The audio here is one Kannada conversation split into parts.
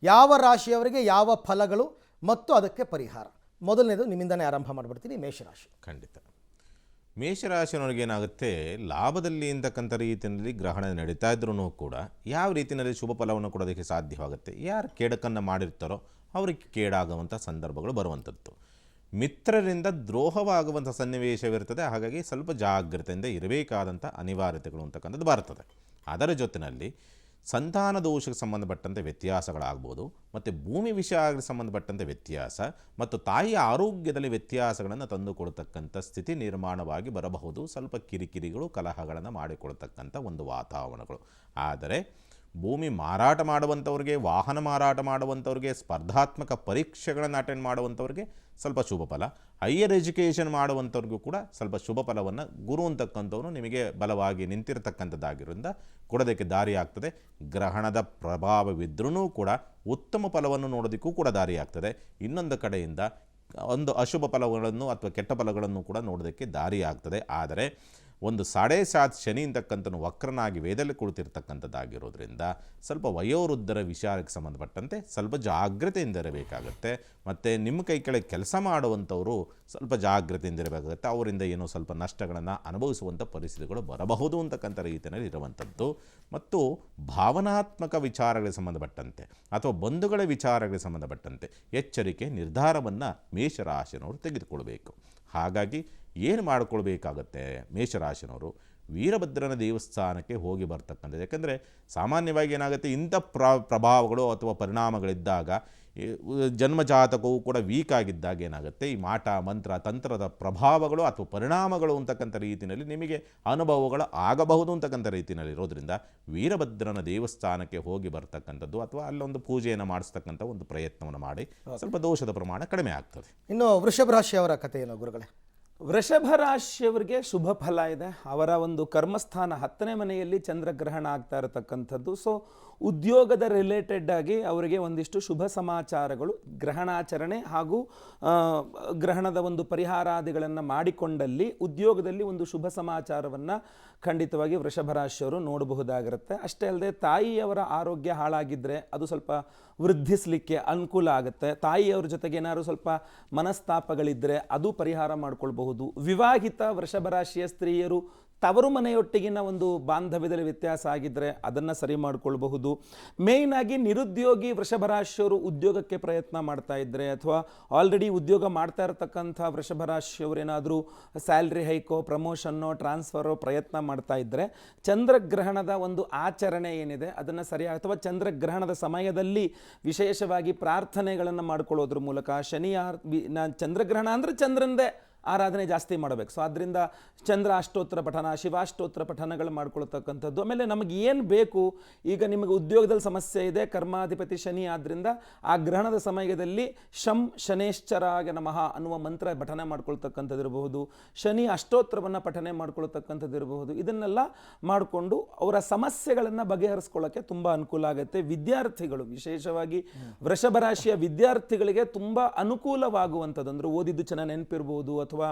ಯಾವ ರಾಶಿಯವರಿಗೆ ಯಾವ ಫಲಗಳು ಮತ್ತು ಅದಕ್ಕೆ ಪರಿಹಾರ. ಮೊದಲನೇದು ನಿಮ್ಮಿಂದನೇ ಆರಂಭ ಮಾಡಿಬಿಡ್ತೀನಿ. ಮೇಷರಾಶಿ. ಖಂಡಿತ. ಮೇಷರಾಶಿನವ್ರಿಗೆ ಏನಾಗುತ್ತೆ, ಲಾಭದಲ್ಲಿ ಅಂತಕ್ಕಂಥ ರೀತಿಯಲ್ಲಿ ಗ್ರಹಣ ನಡೀತಾ ಇದ್ರೂ ಕೂಡ ಯಾವ ರೀತಿಯಲ್ಲಿ ಶುಭ ಫಲವನ್ನು ಕೊಡೋದಕ್ಕೆ ಸಾಧ್ಯವಾಗುತ್ತೆ, ಯಾರು ಕೇಡಕನ್ನು ಮಾಡಿರ್ತಾರೋ ಅವರಿಗೆ ಕೇಡಾಗುವಂಥ ಸಂದರ್ಭಗಳು ಬರುವಂಥದ್ದು. ಮಿತ್ರರಿಂದ ದ್ರೋಹವಾಗುವಂಥ ಸನ್ನಿವೇಶವಿರ್ತದೆ. ಹಾಗಾಗಿ ಸ್ವಲ್ಪ ಜಾಗ್ರತೆಯಿಂದ ಇರಬೇಕಾದಂಥ ಅನಿವಾರ್ಯತೆಗಳು ಅಂತಕ್ಕಂಥದ್ದು ಬರ್ತದೆ. ಅದರ ಜೊತೆಯಲ್ಲಿ ಸಂತಾನ ದೋಷಕ್ಕೆ ಸಂಬಂಧಪಟ್ಟಂತೆ ವ್ಯತ್ಯಾಸಗಳಾಗ್ಬೋದು, ಮತ್ತು ಭೂಮಿ ವಿಷಯಕ್ಕೆ ಸಂಬಂಧಪಟ್ಟಂತೆ ವ್ಯತ್ಯಾಸ ಮತ್ತು ತಾಯಿಯ ಆರೋಗ್ಯದಲ್ಲಿ ವ್ಯತ್ಯಾಸಗಳನ್ನು ತಂದುಕೊಡ್ತಕ್ಕಂಥ ಸ್ಥಿತಿ ನಿರ್ಮಾಣವಾಗಿ ಬರಬಹುದು. ಸ್ವಲ್ಪ ಕಿರಿಕಿರಿಗಳು, ಕಲಹಗಳನ್ನು ಮಾಡಿಕೊಳ್ತಕ್ಕಂಥ ಒಂದು ವಾತಾವರಣಗಳು. ಆದರೆ ಭೂಮಿ ಮಾರಾಟ ಮಾಡುವಂಥವ್ರಿಗೆ, ವಾಹನ ಮಾರಾಟ ಮಾಡುವಂಥವ್ರಿಗೆ, ಸ್ಪರ್ಧಾತ್ಮಕ ಪರೀಕ್ಷೆಗಳನ್ನು ಅಟೆಂಡ್ ಮಾಡುವಂಥವ್ರಿಗೆ ಸ್ವಲ್ಪ ಶುಭ ಫಲ. ಹೈಯರ್ ಎಜುಕೇಷನ್ ಮಾಡುವಂಥವ್ರಿಗೂ ಕೂಡ ಸ್ವಲ್ಪ ಶುಭ ಫಲವನ್ನು ಗುರು ಅಂತಕ್ಕಂಥವನು ನಿಮಗೆ ಬಲವಾಗಿ ನಿಂತಿರತಕ್ಕಂಥದ್ದಾಗಿರೋದ್ರಿಂದ ಕೊಡೋದಕ್ಕೆ ದಾರಿ ಆಗ್ತದೆ. ಗ್ರಹಣದ ಪ್ರಭಾವವಿದ್ರೂ ಕೂಡ ಉತ್ತಮ ಫಲವನ್ನು ನೋಡೋದಕ್ಕೂ ಕೂಡ ದಾರಿ ಆಗ್ತದೆ. ಇನ್ನೊಂದು ಕಡೆಯಿಂದ ಒಂದು ಅಶುಭ ಫಲಗಳನ್ನು ಅಥವಾ ಕೆಟ್ಟ ಫಲಗಳನ್ನು ಕೂಡ ನೋಡೋದಕ್ಕೆ ದಾರಿ ಆಗ್ತದೆ. ಆದರೆ ಒಂದು 7.5 ಶನಿ ಅಂತಕ್ಕಂಥನು ವಕ್ರನಾಗಿ ವೇದದಲ್ಲಿ ಕುಳಿತಿರ್ತಕ್ಕಂಥದ್ದಾಗಿರೋದ್ರಿಂದ ಸ್ವಲ್ಪ ವಯೋವೃದ್ಧರ ವಿಚಾರಕ್ಕೆ ಸಂಬಂಧಪಟ್ಟಂತೆ ಸ್ವಲ್ಪ ಜಾಗ್ರತೆಯಿಂದ ಇರಬೇಕಾಗತ್ತೆ. ಮತ್ತು ನಿಮ್ಮ ಕೈ ಕೆಳಗೆ ಕೆಲಸ ಮಾಡುವಂಥವರು ಸ್ವಲ್ಪ ಜಾಗ್ರತೆಯಿಂದ ಇರಬೇಕಾಗುತ್ತೆ. ಅವರಿಂದ ಏನೋ ಸ್ವಲ್ಪ ನಷ್ಟಗಳನ್ನು ಅನುಭವಿಸುವಂಥ ಪರಿಸ್ಥಿತಿಗಳು ಬರಬಹುದು ಅಂತಕ್ಕಂಥ ರೀತಿಯಲ್ಲಿ ಇರುವಂಥದ್ದು. ಮತ್ತು ಭಾವನಾತ್ಮಕ ವಿಚಾರಗಳಿಗೆ ಸಂಬಂಧಪಟ್ಟಂತೆ ಅಥವಾ ಬಂಧುಗಳ ವಿಚಾರಗಳಿಗೆ ಸಂಬಂಧಪಟ್ಟಂತೆ ಎಚ್ಚರಿಕೆ ನಿರ್ಧಾರವನ್ನು ಮೇಷರಾಶಿನವರು ತೆಗೆದುಕೊಳ್ಬೇಕು. ಹಾಗಾಗಿ ಏನು ಮಾಡಿಕೊಳ್ಬೇಕಾಗತ್ತೆ ಮೇಷರಾಶಿನವರು, ವೀರಭದ್ರನ ದೇವಸ್ಥಾನಕ್ಕೆ ಹೋಗಿ ಬರ್ತಕ್ಕಂಥದ್ದು. ಯಾಕಂದರೆ ಸಾಮಾನ್ಯವಾಗಿ ಏನಾಗುತ್ತೆ, ಇಂಥ ಪ್ರಭಾವಗಳು ಅಥವಾ ಪರಿಣಾಮಗಳಿದ್ದಾಗ ಜನ್ಮಜಾತಕವು ಕೂಡ ವೀಕ್ ಆಗಿದ್ದಾಗ ಏನಾಗುತ್ತೆ, ಈ ಮಾಟ ಮಂತ್ರ ತಂತ್ರದ ಪ್ರಭಾವಗಳು ಅಥವಾ ಪರಿಣಾಮಗಳು ಅಂತಕ್ಕಂಥ ರೀತಿಯಲ್ಲಿ ನಿಮಗೆ ಅನುಭವಗಳು ಆಗಬಹುದು ಅಂತಕ್ಕಂಥ ರೀತಿಯಲ್ಲಿ ಇರೋದ್ರಿಂದ ವೀರಭದ್ರನ ದೇವಸ್ಥಾನಕ್ಕೆ ಹೋಗಿ ಬರ್ತಕ್ಕಂಥದ್ದು ಅಥವಾ ಅಲ್ಲೊಂದು ಪೂಜೆಯನ್ನು ಮಾಡಿಸ್ತಕ್ಕಂಥ ಒಂದು ಪ್ರಯತ್ನವನ್ನು ಮಾಡಿ ಸ್ವಲ್ಪ ದೋಷದ ಪ್ರಮಾಣ ಕಡಿಮೆ ಆಗ್ತದೆ. ಇನ್ನು ವೃಷಭ ರಾಶಿಯವರ ಕಥೆ ಏನು ಗುರುಗಳೇ? ವೃಷಭ ರಾಶಿಯವರಿಗೆ ಶುಭ ಫಲ ಇದೆ. ಅವರ ಒಂದು ಕರ್ಮಸ್ಥಾನ 10ನೇ ಮನೆಯಲ್ಲಿ ಚಂದ್ರಗ್ರಹಣ ಆಗ್ತಾ ಇರತಕ್ಕಂಥದ್ದು. ಸೊ ಉದ್ಯೋಗದ ರಿಲೇಟೆಡ್ ಆಗಿ ಅವರಿಗೆ ಒಂದಿಷ್ಟು ಶುಭ ಸಮಾಚಾರಗಳು, ಗ್ರಹಣಾಚರಣೆ ಹಾಗೂ ಗ್ರಹಣದ ಒಂದು ಪರಿಹಾರಾದಿಗಳನ್ನು ಮಾಡಿಕೊಂಡಲ್ಲಿ ಉದ್ಯೋಗದಲ್ಲಿ ಒಂದು ಶುಭ ಸಮಾಚಾರವನ್ನು ಖಂಡಿತವಾಗಿ ವೃಷಭ ರಾಶಿಯವರು ನೋಡಬಹುದಾಗಿರುತ್ತೆ. ಅಷ್ಟೇ ಅಲ್ಲದೆ ತಾಯಿಯವರ ಆರೋಗ್ಯ ಹಾಳಾಗಿದ್ದರೆ ಅದು ಸ್ವಲ್ಪ ವೃದ್ಧಿಸಲಿಕ್ಕೆ ಅನುಕೂಲ ಆಗುತ್ತೆ. ತಾಯಿಯವ್ರ ಜೊತೆಗೆ ಏನಾದ್ರು ಸ್ವಲ್ಪ ಮನಸ್ತಾಪಗಳಿದ್ದರೆ ಅದು ಪರಿಹಾರ ಮಾಡ್ಕೊಳ್ಬಹುದು. ವಿವಾಹಿತ ವೃಷಭ ರಾಶಿಯ ಸ್ತ್ರೀಯರು ತವರು ಮನೆಯೊಟ್ಟಿಗಿನ ಒಂದು ಬಾಂಧವ್ಯದಲ್ಲಿ ವ್ಯತ್ಯಾಸ ಆಗಿದ್ದರೆ ಅದನ್ನು ಸರಿ ಮಾಡಿಕೊಳ್ಬಹುದು. ಮೇಯ್ನ್ ಆಗಿ ನಿರುದ್ಯೋಗಿ ವೃಷಭ ರಾಶಿಯವರು ಉದ್ಯೋಗಕ್ಕೆ ಪ್ರಯತ್ನ ಮಾಡ್ತಾ ಇದ್ದರೆ ಅಥವಾ ಆಲ್ರೆಡಿ ಉದ್ಯೋಗ ಮಾಡ್ತಾ ಇರತಕ್ಕಂಥ ವೃಷಭ ರಾಶಿಯವರೇನಾದರೂ ಸ್ಯಾಲ್ರಿ ಹೈಕೋ, ಪ್ರಮೋಷನ್ನೋ, ಟ್ರಾನ್ಸ್ಫರೋ ಪ್ರಯತ್ನ ಮಾಡ್ತಾ ಇದ್ದರೆ ಚಂದ್ರಗ್ರಹಣದ ಒಂದು ಆಚರಣೆ ಏನಿದೆ ಅದನ್ನು ಸರಿಯಾಗಿ ಅಥವಾ ಚಂದ್ರಗ್ರಹಣದ ಸಮಯದಲ್ಲಿ ವಿಶೇಷವಾಗಿ ಪ್ರಾರ್ಥನೆಗಳನ್ನು ಮಾಡ್ಕೊಳ್ಳೋದ್ರ ಮೂಲಕ ಚಂದ್ರಗ್ರಹಣ ಅಂದರೆ ಚಂದ್ರನದೇ ಆರಾಧನೆ ಜಾಸ್ತಿ ಮಾಡಬೇಕು. ಸೊ ಆದ್ದರಿಂದ ಚಂದ್ರ ಅಷ್ಟೋತ್ತರ ಪಠನ, ಶಿವಾಷ್ಟೋತ್ತರ ಪಠನಗಳು ಮಾಡ್ಕೊಳ್ತಕ್ಕಂಥದ್ದು. ಆಮೇಲೆ ನಮಗೆ ಏನು ಬೇಕು, ಈಗ ನಿಮಗೆ ಉದ್ಯೋಗದಲ್ಲಿ ಸಮಸ್ಯೆ ಇದೆ, ಕರ್ಮಾಧಿಪತಿ ಶನಿ ಆದ್ದರಿಂದ ಆ ಗ್ರಹಣದ ಸಮಯದಲ್ಲಿ ಶನೇಶ್ಚರಾಯ ನಮಃ ಅನ್ನುವ ಮಂತ್ರ ಪಠನೆ ಮಾಡ್ಕೊಳ್ತಕ್ಕಂಥದ್ದು ಇರಬಹುದು, ಶನಿ ಅಷ್ಟೋತ್ತರವನ್ನು ಪಠನೆ ಮಾಡ್ಕೊಳ್ತಕ್ಕಂಥದ್ದು ಇರಬಹುದು. ಇದನ್ನೆಲ್ಲ ಮಾಡಿಕೊಂಡು ಅವರ ಸಮಸ್ಯೆಗಳನ್ನು ಬಗೆಹರಿಸ್ಕೊಳ್ಳೋಕ್ಕೆ ತುಂಬ ಅನುಕೂಲ ಆಗುತ್ತೆ. ವಿದ್ಯಾರ್ಥಿಗಳು ವಿಶೇಷವಾಗಿ ವೃಷಭ ರಾಶಿಯ ವಿದ್ಯಾರ್ಥಿಗಳಿಗೆ ತುಂಬ ಅನುಕೂಲವಾಗುವಂಥದ್ದು ಅಂದರೆ ಓದಿದ್ದು ಚೆನ್ನಾಗಿ ನೆನಪಿರ್ಬೋದು ಅಥವಾ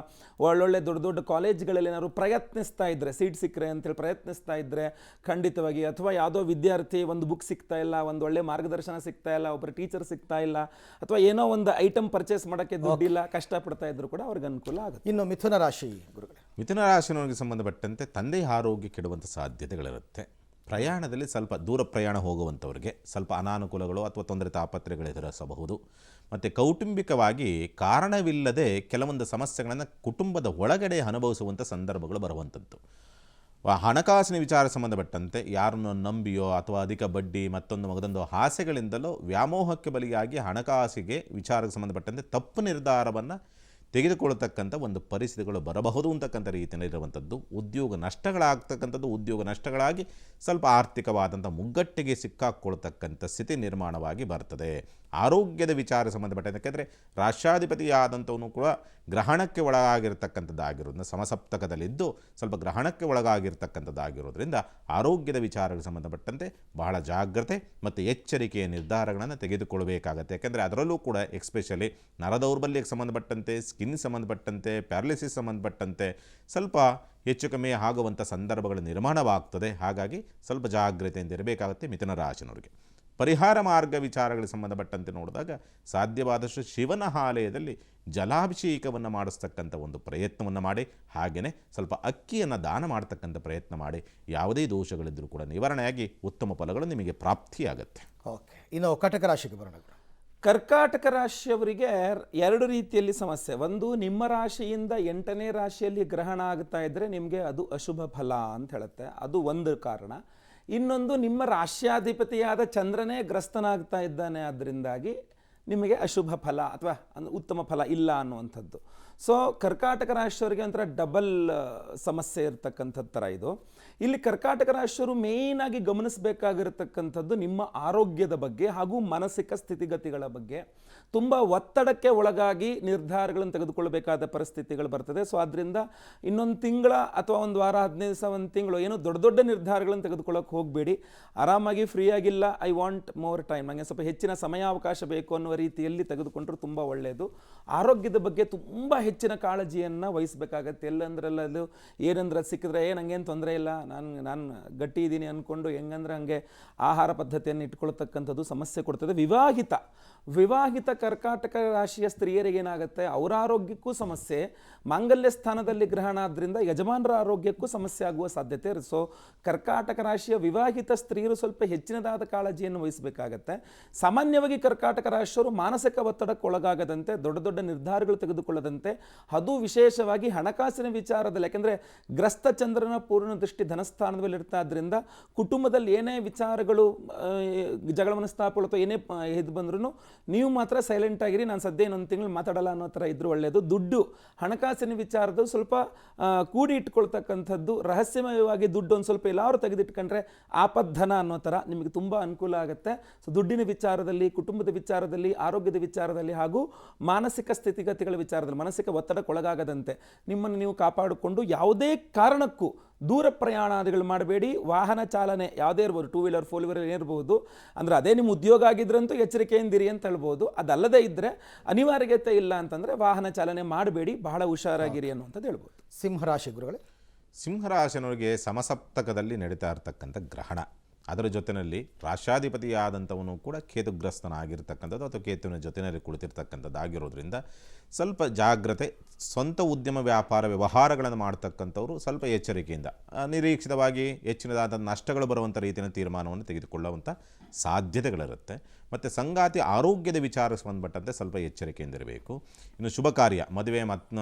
ಒಳ್ಳೊಳ್ಳೆ ದೊಡ್ಡ ದೊಡ್ಡ ಕಾಲೇಜ್ಗಳಲ್ಲಿ ಏನಾದ್ರು ಪ್ರಯತ್ನಿಸ್ತಾ ಇದ್ದರೆ, ಸೀಟ್ ಸಿಕ್ಕರೆ ಅಂತೇಳಿ ಪ್ರಯತ್ನಿಸ್ತಾ ಇದ್ದರೆ ಖಂಡಿತವಾಗಿ, ಅಥವಾ ಯಾವುದೋ ವಿದ್ಯಾರ್ಥಿ ಒಂದು ಬುಕ್ ಸಿಗ್ತಾ ಇಲ್ಲ, ಒಂದು ಒಳ್ಳೆ ಮಾರ್ಗದರ್ಶನ ಸಿಗ್ತಾ ಇಲ್ಲ, ಒಬ್ಬರು ಟೀಚರ್ ಸಿಗ್ತಾ ಇಲ್ಲ, ಅಥವಾ ಏನೋ ಒಂದು ಐಟಮ್ ಪರ್ಚೇಸ್ ಮಾಡೋಕ್ಕೆ ದುಡ್ಡಿಲ್ಲ, ಕಷ್ಟಪಡ್ತಾ ಇದ್ರು ಕೂಡ ಅವ್ರಿಗೆ ಅನುಕೂಲ ಆಗುತ್ತೆ. ಇನ್ನು ಮಿಥುನ ರಾಶಿ ಗುರುಗಳೇ? ಮಿಥುನ ರಾಶಿಯವರಿಗೆ ಸಂಬಂಧಪಟ್ಟಂತೆ ತಂದೆಯ ಆರೋಗ್ಯ ಕೆಡುವಂಥ ಸಾಧ್ಯತೆಗಳಿರುತ್ತೆ. ಪ್ರಯಾಣದಲ್ಲಿ ಸ್ವಲ್ಪ ದೂರ ಪ್ರಯಾಣ ಹೋಗುವಂಥವ್ರಿಗೆ ಸ್ವಲ್ಪ ಅನಾನುಕೂಲಗಳು ಅಥವಾ ತೊಂದರೆ ತಾಪತ್ರೆಗಳು ಎದುರಿಸಬಹುದು. ಮತ್ತು ಕೌಟುಂಬಿಕವಾಗಿ ಕಾರಣವಿಲ್ಲದೆ ಕೆಲವೊಂದು ಸಮಸ್ಯೆಗಳನ್ನು ಕುಟುಂಬದ ಒಳಗಡೆ ಅನುಭವಿಸುವಂಥ ಸಂದರ್ಭಗಳು ಬರುವಂಥದ್ದು. ಹಣಕಾಸಿನ ವಿಚಾರ ಸಂಬಂಧಪಟ್ಟಂತೆ ಯಾರನ್ನು ನಂಬಿಯೋ ಅಥವಾ ಅಧಿಕ ಬಡ್ಡಿ ಮತ್ತೊಂದು ಮಗದೊಂದು ಆಸೆಗಳಿಂದಲೋ ವ್ಯಾಮೋಹಕ್ಕೆ ಬಲಿಯಾಗಿ ಹಣಕಾಸಿಗೆ ವಿಚಾರಕ್ಕೆ ಸಂಬಂಧಪಟ್ಟಂತೆ ತಪ್ಪು ನಿರ್ಧಾರವನ್ನು ತೆಗೆದುಕೊಳ್ಳತಕ್ಕಂಥ ಒಂದು ಪರಿಸ್ಥಿತಿಗಳು ಬರಬಹುದು ಅಂತಕ್ಕಂಥ ರೀತಿಯಲ್ಲಿರುವಂಥದ್ದು. ಉದ್ಯೋಗ ನಷ್ಟಗಳಾಗ್ತಕ್ಕಂಥದ್ದು, ಉದ್ಯೋಗ ನಷ್ಟಗಳಾಗಿ ಸ್ವಲ್ಪ ಆರ್ಥಿಕವಾದಂಥ ಮುಗ್ಗಟ್ಟಿಗೆ ಸಿಕ್ಕಾಕ್ಕೊಳ್ತಕ್ಕಂಥ ಸ್ಥಿತಿ ನಿರ್ಮಾಣವಾಗಿ ಬರ್ತದೆ. ಆರೋಗ್ಯದ ವಿಚಾರ ಸಂಬಂಧಪಟ್ಟಂತೆ ಯಾಕೆಂದರೆ ರಾಷ್ಟ್ರಾಧಿಪತಿಯಾದಂಥವನು ಕೂಡ ಗ್ರಹಣಕ್ಕೆ ಒಳಗಾಗಿರ್ತಕ್ಕಂಥದ್ದಾಗಿರೋದ್ರಿಂದ ಸಮಸಪ್ತಕದಲ್ಲಿದ್ದು ಸ್ವಲ್ಪ ಗ್ರಹಣಕ್ಕೆ ಒಳಗಾಗಿರ್ತಕ್ಕಂಥದ್ದಾಗಿರೋದ್ರಿಂದ ಆರೋಗ್ಯದ ವಿಚಾರಕ್ಕೆ ಸಂಬಂಧಪಟ್ಟಂತೆ ಬಹಳ ಜಾಗ್ರತೆ ಮತ್ತು ಎಚ್ಚರಿಕೆಯ ನಿರ್ಧಾರಗಳನ್ನು ತೆಗೆದುಕೊಳ್ಳಬೇಕಾಗತ್ತೆ. ಯಾಕೆಂದರೆ ಅದರಲ್ಲೂ ಕೂಡ ಎಕ್ಸ್ಪೆಷಲಿ ನರದೌರ್ಬಲ್ಯಕ್ಕೆ ಸಂಬಂಧಪಟ್ಟಂತೆ, ಸ್ಕಿನ್ ಸಂಬಂಧಪಟ್ಟಂತೆ, ಪ್ಯಾರಲಿಸಿಸ್ ಸಂಬಂಧಪಟ್ಟಂತೆ ಸ್ವಲ್ಪ ಹೆಚ್ಚು ಕಮ್ಮಿ ಆಗುವಂಥ ಸಂದರ್ಭಗಳ ನಿರ್ಮಾಣವಾಗ್ತದೆ. ಹಾಗಾಗಿ ಸ್ವಲ್ಪ ಜಾಗ್ರತೆಯಿಂದ ಇರಬೇಕಾಗುತ್ತೆ ಮಿಥುನ ರಾಶಿನವರಿಗೆ. ಪರಿಹಾರ ಮಾರ್ಗ ವಿಚಾರಗಳಿಗೆ ಸಂಬಂಧಪಟ್ಟಂತೆ ನೋಡಿದಾಗ ಸಾಧ್ಯವಾದಷ್ಟು ಶಿವನ ಆಲಯದಲ್ಲಿ ಜಲಾಭಿಷೇಕವನ್ನು ಮಾಡಿಸ್ತಕ್ಕಂಥ ಒಂದು ಪ್ರಯತ್ನವನ್ನು ಮಾಡಿ, ಹಾಗೆಯೇ ಸ್ವಲ್ಪ ಅಕ್ಕಿಯನ್ನು ದಾನ ಮಾಡ್ತಕ್ಕಂಥ ಪ್ರಯತ್ನ ಮಾಡಿ, ಯಾವುದೇ ದೋಷಗಳಿದ್ದರೂ ಕೂಡ ನಿವಾರಣೆಯಾಗಿ ಉತ್ತಮ ಫಲಗಳು ನಿಮಗೆ ಪ್ರಾಪ್ತಿಯಾಗತ್ತೆ. ಓಕೆ, ಇನ್ನು ಕಟಕ ರಾಶಿಗೆ ಬರೋಣ. ಕರ್ಕಾಟಕ ರಾಶಿಯವರಿಗೆ ಎರಡು ರೀತಿಯಲ್ಲಿ ಸಮಸ್ಯೆ. ಒಂದು, ನಿಮ್ಮ ರಾಶಿಯಿಂದ 8ನೇ ರಾಶಿಯಲ್ಲಿ ಗ್ರಹಣ ಆಗ್ತಾ ಇದ್ದರೆ ನಿಮಗೆ ಅದು ಅಶುಭ ಫಲ ಅಂತ ಹೇಳುತ್ತೆ, ಅದು ಒಂದು ಕಾರಣ. ಇನ್ನೊಂದು, ನಿಮ್ಮ ರಾಶ್ಯಾಧಿಪತಿಯಾದ ಚಂದ್ರನೇ ಗ್ರಸ್ತನಾಗ್ತಾ ಇದ್ದಾನೆ, ಅದರಿಂದಾಗಿ ನಿಮಗೆ ಅಶುಭ ಫಲ ಅಥವಾ ಉತ್ತಮ ಫಲ ಇಲ್ಲ ಅನ್ನುವಂಥದ್ದು. ಸೊ ಕರ್ಕಾಟಕ ರಾಶಿಯವರಿಗೆ ಒಂಥರ ಡಬಲ್ ಸಮಸ್ಯೆ ಇರತಕ್ಕಂಥದ್ದು ಥರ ಇದು. ಇಲ್ಲಿ ಕರ್ಕಾಟಕ ರಾಶಿಯವರು ಮೇಯ್ನಾಗಿ ಗಮನಿಸಬೇಕಾಗಿರತಕ್ಕಂಥದ್ದು ನಿಮ್ಮ ಆರೋಗ್ಯದ ಬಗ್ಗೆ ಹಾಗೂ ಮಾನಸಿಕ ಸ್ಥಿತಿಗತಿಗಳ ಬಗ್ಗೆ. ತುಂಬ ಒತ್ತಡಕ್ಕೆ ಒಳಗಾಗಿ ನಿರ್ಧಾರಗಳನ್ನು ತೆಗೆದುಕೊಳ್ಳಬೇಕಾದ ಪರಿಸ್ಥಿತಿಗಳು ಬರ್ತದೆ. ಸೊ ಆದ್ದರಿಂದ ಇನ್ನೊಂದು ತಿಂಗಳ ಅಥವಾ ಒಂದು ವಾರ 15 ದಿವಸ, ಒಂದು ತಿಂಗಳು ಏನೋ ದೊಡ್ಡ ದೊಡ್ಡ ನಿರ್ಧಾರಗಳನ್ನು ತೆಗೆದುಕೊಳ್ಳೋಕೆ ಹೋಗಬೇಡಿ. ಆರಾಮಾಗಿ ಫ್ರೀ ಆಗಿಲ್ಲ, ಐ ವಾಂಟ್ ಮೋರ್ ಟೈಮ್, ನನಗೆ ಸ್ವಲ್ಪ ಹೆಚ್ಚಿನ ಸಮಯಾವಕಾಶ ಬೇಕು ಅನ್ನುವ ರೀತಿಯಲ್ಲಿ ತೆಗೆದುಕೊಂಡ್ರೆ ತುಂಬ ಒಳ್ಳೆಯದು. ಆರೋಗ್ಯದ ಬಗ್ಗೆ ತುಂಬ ಹೆಚ್ಚಿನ ಕಾಳಜಿಯನ್ನು ವಹಿಸಬೇಕಾಗತ್ತೆ. ಎಲ್ಲಂದ್ರಲ್ಲದು ಏನಂದ್ರೆ ಸಿಕ್ಕಿದ್ರೆ ನನಗೇನು ತೊಂದರೆ ಇಲ್ಲ, ನಾನು ಗಟ್ಟಿ ಇದ್ದೀನಿ ಅಂದ್ಕೊಂಡು ಹೆಂಗಂದ್ರೆ ಹಂಗೆ ಆಹಾರ ಪದ್ಧತಿಯನ್ನು ಇಟ್ಕೊಳ್ತಕ್ಕಂಥದ್ದು ಸಮಸ್ಯೆ ಕೊಡ್ತದೆ. ವಿವಾಹಿತ ಕರ್ಕಾಟಕ ರಾಶಿಯ ಸ್ತ್ರೀಯರಿಗೆ ಏನಾಗುತ್ತೆ, ಅವರ ಆರೋಗ್ಯಕ್ಕೂ ಸಮಸ್ಯೆ, ಮಾಂಗಲ್ಯ ಸ್ಥಾನದಲ್ಲಿ ಗ್ರಹಣ ಆದ್ದರಿಂದ ಯಜಮಾನರ ಆರೋಗ್ಯಕ್ಕೂ ಸಮಸ್ಯೆ ಆಗುವ ಸಾಧ್ಯತೆ ಇರುತ್ತೆ. ಸೊ ಕರ್ಕಾಟಕ ರಾಶಿಯ ವಿವಾಹಿತ ಸ್ತ್ರೀಯರು ಸ್ವಲ್ಪ ಹೆಚ್ಚಿನದಾದ ಕಾಳಜಿಯನ್ನು ವಹಿಸಬೇಕಾಗತ್ತೆ. ಸಾಮಾನ್ಯವಾಗಿ ಕರ್ಕಾಟಕ ರಾಶಿಯವರು ಮಾನಸಿಕ ಒತ್ತಡಕ್ಕೆ ಒಳಗಾಗದಂತೆ, ದೊಡ್ಡ ದೊಡ್ಡ ನಿರ್ಧಾರಗಳು ತೆಗೆದುಕೊಳ್ಳದಂತೆ, ಅದು ವಿಶೇಷವಾಗಿ ಹಣಕಾಸಿನ ವಿಚಾರದಲ್ಲಿ, ಯಾಕೆಂದರೆ ಗ್ರಸ್ತ ಚಂದ್ರನ ಪೂರ್ಣ ದೃಷ್ಟಿ ಧನಸ್ಥಾನದಲ್ಲಿ ಇರ್ತಾ ಇದ್ರಿಂದ ಕುಟುಂಬದಲ್ಲಿ ಏನೇ ವಿಚಾರಗಳು ಜಗಳ ಮನಸ್ತಾಪಗಳು ಅಥವಾ ಏನೇ ಇದು ಬಂದ್ರೂ ನೀವು ಮಾತ್ರ ಸೈಲೆಂಟ್ ಆಗಿರಿ, ನಾನು ಸದ್ಯ ಇನ್ನೊಂದು ತಿಂಗಳು ಮಾತಾಡಲ್ಲ ಅನ್ನೋ ಥರ ಇದ್ರೂ ಒಳ್ಳೆಯದು. ದುಡ್ಡು ಹಣಕಾಸಿನ ವಿಚಾರದಲ್ಲಿ ಸ್ವಲ್ಪ ಕೂಡಿ ಇಟ್ಕೊಳ್ತಕ್ಕಂಥದ್ದು, ರಹಸ್ಯಮಯವಾಗಿ ದುಡ್ಡು ಒಂದು ಸ್ವಲ್ಪ ಎಲ್ಲರೂ ತೆಗೆದಿಟ್ಕೊಂಡ್ರೆ ಆಪದ್ಧನ ಅನ್ನೋ ಥರ ನಿಮಗೆ ತುಂಬ ಅನುಕೂಲ ಆಗುತ್ತೆ. ಸೊ ದುಡ್ಡಿನ ವಿಚಾರದಲ್ಲಿ, ಕುಟುಂಬದ ವಿಚಾರದಲ್ಲಿ, ಆರೋಗ್ಯದ ವಿಚಾರದಲ್ಲಿ ಹಾಗೂ ಮಾನಸಿಕ ಸ್ಥಿತಿಗತಿಗಳ ವಿಚಾರದಲ್ಲಿ ಮಾನಸಿಕ ಒತ್ತಡಕ್ಕೊಳಗಾಗದಂತೆ ನಿಮ್ಮನ್ನು ನೀವು ಕಾಪಾಡಿಕೊಂಡು ಯಾವುದೇ ಕಾರಣಕ್ಕೂ ದೂರ ಪ್ರಯಾಣಾದಿಗಳು ಮಾಡಬೇಡಿ. ವಾಹನ ಚಾಲನೆ ಯಾವುದೇ ಇರ್ಬೋದು, 2 ವೀಲರ್ 4 ವೀಲರ್ ಇರ್ಬೋದು, ಅಂದರೆ ಅದೇ ನಿಮ್ಮ ಉದ್ಯೋಗ ಆಗಿದ್ರಂತೂ ಎಚ್ಚರಿಕೆಯಿಂದಿರಿ ಅಂತ ಹೇಳ್ಬೋದು. ಅದಲ್ಲದೆ ಇದ್ದರೆ ಅನಿವಾರ್ಯತೆ ಇಲ್ಲ ಅಂತಂದರೆ ವಾಹನ ಚಾಲನೆ ಮಾಡಬೇಡಿ, ಬಹಳ ಹುಷಾರಾಗಿರಿ ಅನ್ನುವಂಥದ್ದು ಹೇಳ್ಬೋದು. ಸಿಂಹರಾಶಿ ಗುರುಗಳೇ. ಸಿಂಹರಾಶಿನವರಿಗೆ ಸಮಸಪ್ತಕದಲ್ಲಿ ನಡೀತಾ ಇರತಕ್ಕಂಥ ಗ್ರಹಣ, ಅದರ ಜೊತೆಯಲ್ಲಿ ರಾಶ್ಯಾಧಿಪತಿಯಾದಂಥವನು ಕೂಡ ಕೇತುಗ್ರಸ್ತನಾಗಿರ್ತಕ್ಕಂಥದ್ದು ಅಥವಾ ಕೇತುವಿನ ಜೊತೆಯಲ್ಲಿ ಕುಳಿತಿರ್ತಕ್ಕಂಥದ್ದು ಆಗಿರೋದ್ರಿಂದ ಸ್ವಲ್ಪ ಜಾಗ್ರತೆ. ಸ್ವಂತ ಉದ್ಯಮ ವ್ಯಾಪಾರ ವ್ಯವಹಾರಗಳನ್ನು ಮಾಡ್ತಕ್ಕಂಥವ್ರು ಸ್ವಲ್ಪ ಎಚ್ಚರಿಕೆಯಿಂದ, ನಿರೀಕ್ಷಿತವಾಗಿ ಹೆಚ್ಚಿನದಾದ ನಷ್ಟಗಳು ಬರುವಂಥ ರೀತಿಯ ತೀರ್ಮಾನವನ್ನು ತೆಗೆದುಕೊಳ್ಳುವಂಥ ಸಾಧ್ಯತೆಗಳಿರುತ್ತೆ. ಮತ್ತು ಸಂಗಾತಿ ಆರೋಗ್ಯದ ವಿಚಾರಕ್ಕೆ ಸಂಬಂಧಪಟ್ಟಂತೆ ಸ್ವಲ್ಪ ಎಚ್ಚರಿಕೆಯಿಂದಿರಬೇಕು. ಇನ್ನು ಶುಭ ಕಾರ್ಯ, ಮದುವೆ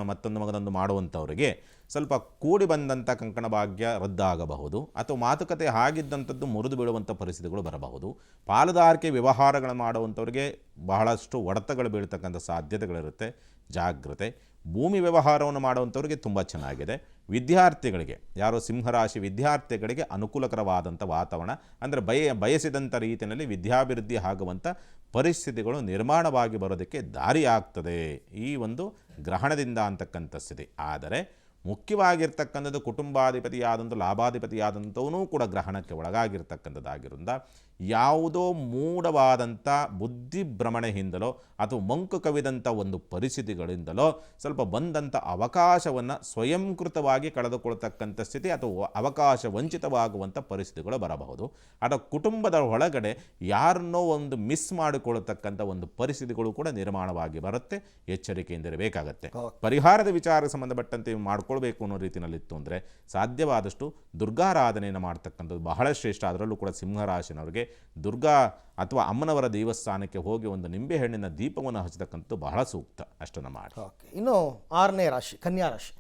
ಮತ್ತೊಂದು ಮಗದೊಂದು ಮಾಡುವಂಥವರಿಗೆ ಸ್ವಲ್ಪ ಕೂಡಿ ಬಂದಂಥ ಕಂಕಣ ಭಾಗ್ಯ ರದ್ದಾಗಬಹುದು ಅಥವಾ ಮಾತುಕತೆ ಆಗಿದ್ದಂಥದ್ದು ಮುರಿದು ಬೀಳುವಂಥ ಪರಿಸ್ಥಿತಿಗಳು ಬರಬಹುದು. ಪಾಲುದಾರಿಕೆ ವ್ಯವಹಾರಗಳು ಮಾಡುವಂಥವ್ರಿಗೆ ಬಹಳಷ್ಟು ಹೊಡೆತಗಳು ಬೀಳ್ತಕ್ಕಂಥ ಸಾಧ್ಯತೆಗಳಿರುತ್ತೆ, ಜಾಗ್ರತೆ. ಭೂಮಿ ವ್ಯವಹಾರವನ್ನು ಮಾಡುವಂಥವ್ರಿಗೆ ತುಂಬ ಚೆನ್ನಾಗಿದೆ. ವಿದ್ಯಾರ್ಥಿಗಳಿಗೆ, ಯಾರೋ ಸಿಂಹರಾಶಿ ವಿದ್ಯಾರ್ಥಿಗಳಿಗೆ ಅನುಕೂಲಕರವಾದಂಥ ವಾತಾವರಣ, ಅಂದರೆ ಬಯಸಿದಂಥ ರೀತಿಯಲ್ಲಿ ವಿದ್ಯಾಭಿವೃದ್ಧಿ ಆಗುವಂಥ ಪರಿಸ್ಥಿತಿಗಳು ನಿರ್ಮಾಣವಾಗಿ ಬರೋದಕ್ಕೆ ದಾರಿಯಾಗ್ತದೆ ಈ ಒಂದು ಗ್ರಹಣದಿಂದ ಅಂತಕ್ಕಂಥ ಸ್ಥಿತಿ. ಆದರೆ ಮುಖ್ಯವಾಗಿರ್ತಕ್ಕಂಥದ್ದು ಕುಟುಂಬಾಧಿಪತಿಯಾದಂಥ ಲಾಭಾಧಿಪತಿಯಾದಂಥವೂ ಕೂಡ ಗ್ರಹಣಕ್ಕೆ ಒಳಗಾಗಿರ್ತಕ್ಕಂಥದ್ದಾಗಿರೋದ್ರಿಂದ ಯಾವುದೋ ಮೂಢವಾದಂಥ ಬುದ್ಧಿಭ್ರಮಣೆಯಿಂದಲೋ ಅಥವಾ ಮಂಕು ಕವಿದಂಥ ಒಂದು ಪರಿಸ್ಥಿತಿಗಳಿಂದಲೋ ಸ್ವಲ್ಪ ಬಂದಂಥ ಅವಕಾಶವನ್ನು ಸ್ವಯಂಕೃತವಾಗಿ ಕಳೆದುಕೊಳ್ತಕ್ಕಂಥ ಸ್ಥಿತಿ ಅಥವಾ ಅವಕಾಶ ವಂಚಿತವಾಗುವಂಥ ಪರಿಸ್ಥಿತಿಗಳು ಬರಬಹುದು. ಅಥವಾ ಕುಟುಂಬದ ಒಳಗಡೆ ಯಾರನ್ನೋ ಒಂದು ಮಿಸ್ ಮಾಡಿಕೊಳ್ಳತಕ್ಕಂಥ ಒಂದು ಪರಿಸ್ಥಿತಿಗಳು ಕೂಡ ನಿರ್ಮಾಣವಾಗಿ ಬರುತ್ತೆ. ಎಚ್ಚರಿಕೆಯಿಂದಿರಬೇಕಾಗತ್ತೆ. ಪರಿಹಾರದ ವಿಚಾರಕ್ಕೆ ಸಂಬಂಧಪಟ್ಟಂತೆ ಮಾಡ್ಕೊಳ್ಬೇಕು ಅನ್ನೋ ರೀತಿಯಲ್ಲಿತ್ತು ಅಂದರೆ ಸಾಧ್ಯವಾದಷ್ಟು ದುರ್ಗಾರಾಧನೆಯನ್ನು ಮಾಡ್ತಕ್ಕಂಥದ್ದು ಬಹಳ ಶ್ರೇಷ್ಠ. ಅದರಲ್ಲೂ ಕೂಡ ಸಿಂಹರಾಶಿನವರಿಗೆ ದುರ್ಗಾ ಅಥವಾ ಅಮ್ಮನವರ ದೇವಸ್ಥಾನಕ್ಕೆ ಹೋಗಿ ಒಂದು ನಿಂಬೆಹಣ್ಣಿನ ದೀಪವನ್ನು ಹಚ್ಚತಕ್ಕಂಥದ್ದು ಬಹಳ ಸೂಕ್ತ. ಅಷ್ಟನ್ನು ಮಾಡಿ. ಓಕೆ, ಇನ್ನು 6ನೇ ರಾಶಿ ಕನ್ಯಾ ರಾಶಿ.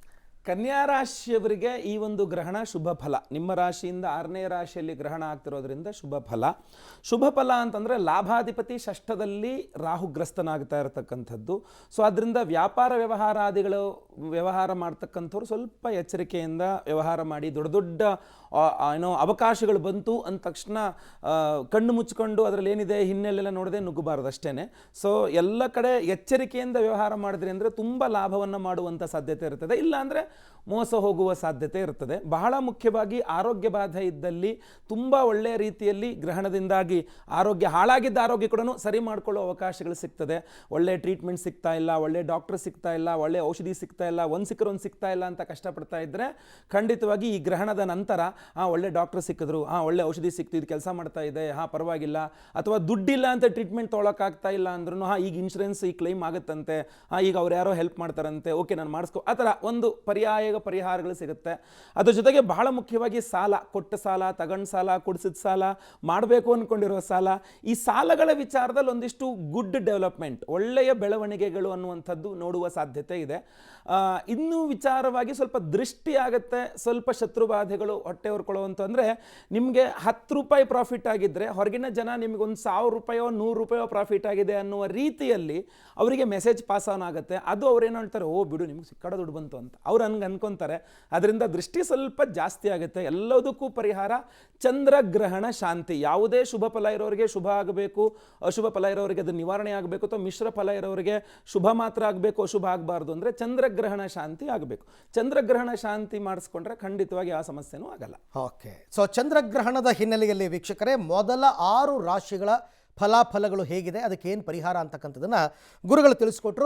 ಕನ್ಯಾ ರಾಶಿಯವರಿಗೆ ಈ ಒಂದು ಗ್ರಹಣ ಶುಭ ಫಲ. ನಿಮ್ಮ ರಾಶಿಯಿಂದ 6ನೇ ರಾಶಿಯಲ್ಲಿ ಗ್ರಹಣ ಆಗ್ತಿರೋದ್ರಿಂದ ಶುಭ ಫಲ. ಶುಭ ಫಲ ಅಂತಂದರೆ ಲಾಭಾಧಿಪತಿ ಷಷ್ಠದಲ್ಲಿ ರಾಹುಗ್ರಸ್ತನಾಗ್ತಾ ಇರತಕ್ಕಂಥದ್ದು. ಸೊ ಅದರಿಂದ ವ್ಯಾಪಾರ ವ್ಯವಹಾರ ಮಾಡ್ತಕ್ಕಂಥವ್ರು ಸ್ವಲ್ಪ ಎಚ್ಚರಿಕೆಯಿಂದ ವ್ಯವಹಾರ ಮಾಡಿ. ದೊಡ್ಡ ದೊಡ್ಡ ಅವಕಾಶಗಳು ಬಂತು ಅಂದ ತಕ್ಷಣ ಕಣ್ಣು ಮುಚ್ಕೊಂಡು ಅದರಲ್ಲಿ ಏನಿದೆ ಹಿನ್ನೆಲೆಲ್ಲ ನೋಡದೆ ನುಗ್ಗಬಾರ್ದು ಅಷ್ಟೇ. ಸೊ ಎಲ್ಲ ಕಡೆ ಎಚ್ಚರಿಕೆಯಿಂದ ವ್ಯವಹಾರ ಮಾಡಿದ್ರಿ ಅಂದರೆ ತುಂಬ ಲಾಭವನ್ನು ಮಾಡುವಂಥ ಸಾಧ್ಯತೆ ಇರ್ತದೆ. ಇಲ್ಲ ಅಂದರೆ ಮೋಸ ಹೋಗುವ ಸಾಧ್ಯತೆ ಇರ್ತದೆ. ಬಹಳ ಮುಖ್ಯವಾಗಿ ಆರೋಗ್ಯ ಬಾಧೆ ಇದ್ದಲ್ಲಿ ತುಂಬ ಒಳ್ಳೆಯ ರೀತಿಯಲ್ಲಿ ಗ್ರಹಣದಿಂದಾಗಿ ಆರೋಗ್ಯ ಹಾಳಾಗಿದ್ದ ಆರೋಗ್ಯ ಕೂಡ ಸರಿ ಮಾಡ್ಕೊಳ್ಳೋ ಅವಕಾಶಗಳು ಸಿಗ್ತದೆ. ಒಳ್ಳೆ ಟ್ರೀಟ್ಮೆಂಟ್ ಸಿಗ್ತಾ ಇಲ್ಲ, ಒಳ್ಳೆ ಡಾಕ್ಟರ್ ಸಿಗ್ತಾ ಇಲ್ಲ, ಒಳ್ಳೆ ಔಷಧಿ ಸಿಗ್ತಾ ಇಲ್ಲ, ಒಂದು ಸಿಗ್ತಾ ಇಲ್ಲ ಅಂತ ಕಷ್ಟಪಡ್ತಾ ಇದ್ದರೆ ಖಂಡಿತವಾಗಿ ಈ ಗ್ರಹಣದ ನಂತರ ಒಳ್ಳೆ ಡಾಕ್ಟರ್ ಸಿಕ್ಕಿದ್ರು, ಒಳ್ಳೆ ಔಷಧಿ ಸಿಕ್ತು, ಇದು ಕೆಲಸ ಮಾಡ್ತಾ ಇದೆ, ಪರವಾಗಿಲ್ಲ, ಅಥವಾ ದುಡ್ಡಿಲ್ಲ ಅಂತ ಟ್ರೀಟ್ಮೆಂಟ್ ತೊಗೊಳಕ್ಕಾಗ್ತಾ ಇಲ್ಲ ಅಂದ್ರೂ ಈಗ ಇನ್ಶೂರೆನ್ಸ್ ಈ ಕ್ಲೈಮ್ ಆಗುತ್ತಂತೆ, ಈಗ ಅವ್ರು ಯಾರೋ ಹೆಲ್ಪ್ ಮಾಡ್ತಾರಂತೆ, ಓಕೆ ನಾನು ಮಾಡಿಸ್ಕೊ, ಆ ಥರ ಒಂದು ಪರಿಹಾರಗಳು ಸಿಗುತ್ತೆ. ಅದ್ರ ಜೊತೆಗೆ ಬಹಳ ಮುಖ್ಯವಾಗಿ ಸಾಲ, ಕೊಟ್ಟ ಸಾಲ, ತಗೊಂಡ ಸಾಲ, ಕುಡಿಸಿದ ಸಾಲ, ಮಾಡಬೇಕು ಅಂದ್ಕೊಂಡಿರೋ ಸಾಲ, ಈ ಸಾಲಗಳ ವಿಚಾರದಲ್ಲಿ ಒಂದಿಷ್ಟು ಗುಡ್ ಡೆವಲಪ್ಮೆಂಟ್, ಒಳ್ಳೆಯ ಬೆಳವಣಿಗೆಗಳು ಅನ್ನುವಂಥದ್ದು ನೋಡುವ ಸಾಧ್ಯತೆ ಇದೆ. ಇನ್ನೂ ವಿಚಾರವಾಗಿ ಸ್ವಲ್ಪ ದೃಷ್ಟಿ ಆಗುತ್ತೆ, ಸ್ವಲ್ಪ ಶತ್ರುಬಾಧೆಗಳು ಹೊಟ್ಟೆ ಹೊರ್ಕೊಳ್ಳುವಂತಂದರೆ ನಿಮಗೆ 10 ರೂಪಾಯಿ ಪ್ರಾಫಿಟ್ ಆಗಿದ್ದರೆ ಹೊರಗಿನ ಜನ ನಿಮಗೆ ಒಂದು 1000 ರೂಪಾಯೋ 100 ರೂಪಾಯೋ ಪ್ರಾಫಿಟ್ ಆಗಿದೆ ಅನ್ನುವ ರೀತಿಯಲ್ಲಿ ಅವರಿಗೆ ಮೆಸೇಜ್ ಪಾಸ್ ಆನ್ ಆಗುತ್ತೆ. ಅದು ಅವ್ರೇನು ಹೇಳ್ತಾರೆ, ಓ ಬಿಡು ನಿಮ್ಗೆ ಸಿಕ್ಕಡ ದುಡ್ಡು ಬಂತು ಅಂತ ಅವ್ರು ಹಂಗೆ ಅನ್ಕೊಂತಾರೆ. ಅದರಿಂದ ದೃಷ್ಟಿ ಸ್ವಲ್ಪ ಜಾಸ್ತಿ ಆಗುತ್ತೆ. ಎಲ್ಲದಕ್ಕೂ ಪರಿಹಾರ ಚಂದ್ರಗ್ರಹಣ ಶಾಂತಿ. ಯಾವುದೇ ಶುಭ ಫಲ ಇರೋರಿಗೆ ಶುಭ ಆಗಬೇಕು, ಅಶುಭ ಫಲ ಇರೋರಿಗೆ ಅದು ನಿವಾರಣೆ ಆಗಬೇಕು, ಅಥವಾ ಮಿಶ್ರ ಫಲ ಇರೋರಿಗೆ ಶುಭ ಮಾತ್ರ ಆಗಬೇಕು, ಅಶುಭ ಆಗಬಾರ್ದು ಅಂದರೆ ಚಂದ್ರಗ್ರಹಣ ಶಾಂತಿ ಆಗಬೇಕು. ಚಂದ್ರಗ್ರಹಣ ಶಾಂತಿ ಮಾಡಿಸ್ಕೊಂಡ್ರೆ ಖಂಡಿತವಾಗಿ ಆ ಸಮಸ್ಯೆನೂ ಆಗಲ್ಲ. ಓಕೆ, ಸೊ ಚಂದ್ರಗ್ರಹಣದ ಹಿನ್ನೆಲೆಯಲ್ಲಿ ವೀಕ್ಷಕರೇ ಮೊದಲ 6 ರಾಶಿಗಳ ಫಲಾಫಲಗಳು ಹೇಗಿದೆ, ಅದಕ್ಕೆ ಏನು ಪರಿಹಾರ ಅಂತಕ್ಕಂಥದ್ದನ್ನು ಗುರುಗಳು ತಿಳಿಸ್ಕೊಟ್ರು.